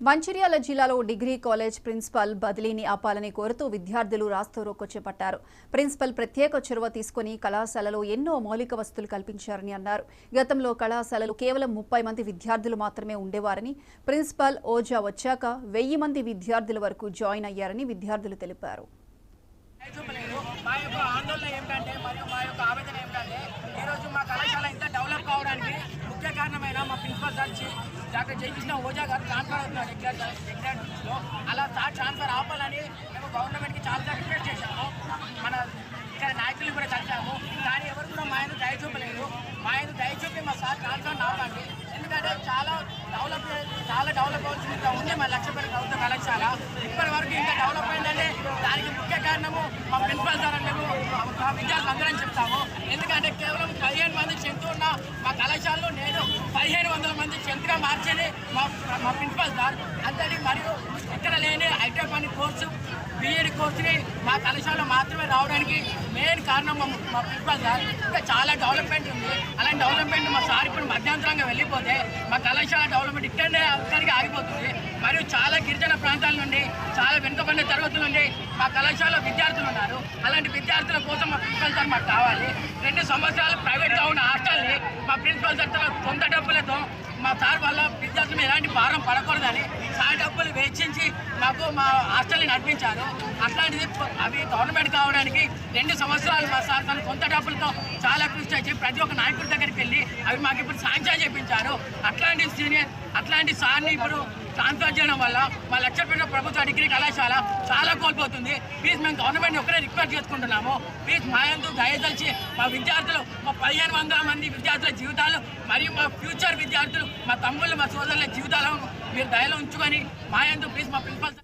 మంచిర్యాల జిల్లాలో degree college principal బదిలీని ఆపాలని కోరుతూ విద్యార్థులు రాస్తారోకో చేపట్టారు. ప్రిన్సిపల్ ప్రత్యేక చొరవ తీసుకుని కళాశాలలో ఎన్నో మౌలిక వసతులు కల్పించారని అన్నారు. గతంలో కళాశాలలో కేవలం 30 మంది విద్యార్థులు మాత్రమే ఉండేవారని, ప్రిన్సిపల్ ఓజా వచ్చాక 1000 మంది విద్యార్థుల వరకు జాయిన్ అయ్యారని విద్యార్థులు తెలిపారు. ముఖ్య కారణమైన మా principal sir doctor Jayakrishna Ojha గారు ట్రాన్స్ఫర్ అవుతున్నారు ఎగ్జామ్స్లో. అలా సార్ ట్రాన్స్ఫర్ ఆపాలని మేము గవర్నమెంట్కి చాలా రిక్వెస్ట్ చేశాము. మన ఇక్కడ నాయకులు కూడా కలిసాము. కానీ ఎవరు కూడా మా ఆయన దయ చూపలేదు. మా ఆయన దయ చూపి మా సార్ ట్రాన్స్ఫర్ ఆపండి. ఎందుకంటే చాలా డెవలప్ అవుతుంది ఉంది మా లక్ష్యపేట ప్రభుత్వ కళాశాల. ఇప్పటి వరకు ఇంకా డెవలప్ అయిందంటే దానికి ముఖ్య కారణము మా ప్రిన్సిపల్ సార్ అని మేము మా విద్యార్థులు అందరం చెప్తాము. ఎందుకంటే కేవలం 15 మంది స్ట్రెంత్ ఉన్న మా కళాశాలలో నేను 1500 మంది స్ట్రెంత్గా మార్చేది మా ప్రిన్సిపల్ సార్. అంతటి మరియు ఇక్కడ లేని ఐటెక్ అని కోర్సు బీఎడ్ కోర్సుని మా కళాశాలలో మాత్రమే రావడానికి మెయిన్ కారణం మా ప్రిన్సిపల్ సార్. ఇంకా చాలా డెవలప్మెంట్ ఉంది. అలాంటి డెవలప్మెంట్ మా సార్ ఇప్పుడు మధ్యంతరంగా వెళ్ళిపోతే మా కళాశాల డెవలప్మెంట్ ఇక్కడికి ఆగిపోతుంది. మరియు చాలా గిరిజన ప్రాంతాల నుండి, చాలా వెనుకబడిన తరగతుల నుండి మా కళాశాల విద్యార్థులు ఉన్నారు. అలాంటి విద్యార్థుల కోసం మా ప్రిన్సిపల్ సార్ మాకు కావాలి. 2 సంవత్సరాలు ప్రైవేట్గా ఉన్న హాస్టల్ని మా ప్రిన్సిపల్ సార్ తన సొంత డబ్బులతో మా సార్ వల్ల విద్యార్థులు ఎలాంటి భారం పడకూడదని సార్ డబ్బులు వెచ్చించి మాకు మా హాస్టల్ని నడిపించారు. అట్లాంటిది అవి గవర్నమెంట్ కావడానికి 2 సంవత్సరాలు మా సార్ తన సొంత డబ్బులతో చాలా కృషి చేసి ప్రతి ఒక్క నాయకుడి దగ్గరికి వెళ్ళి అవి మాకు ఇప్పుడు శాంక్షన్ చేయించారు. అట్లాంటి సార్ని ఇప్పుడు ట్రాన్స్ఫర్ చేయడం వల్ల మా లక్ష్యపేట ప్రభుత్వ డిగ్రీ కళాశాల చాలా కోల్పోతుంది. ప్లీజ్ మేము గవర్నమెంట్ ఒకరే రిక్వెస్ట్ చేసుకుంటున్నాము. ప్లీజ్ మా యందు దయదలిచి మా విద్యార్థులు, మా 1500 మంది విద్యార్థుల జీవితాలు మరియు మా ఫ్యూచర్ విద్యార్థులు, మా తమ్ముళ్ళు, మా సోదరుల జీవితాలను మీరు దయలో ఉంచుకొని మా యందు ప్లీజ్ మా ప్రిన్సిపల్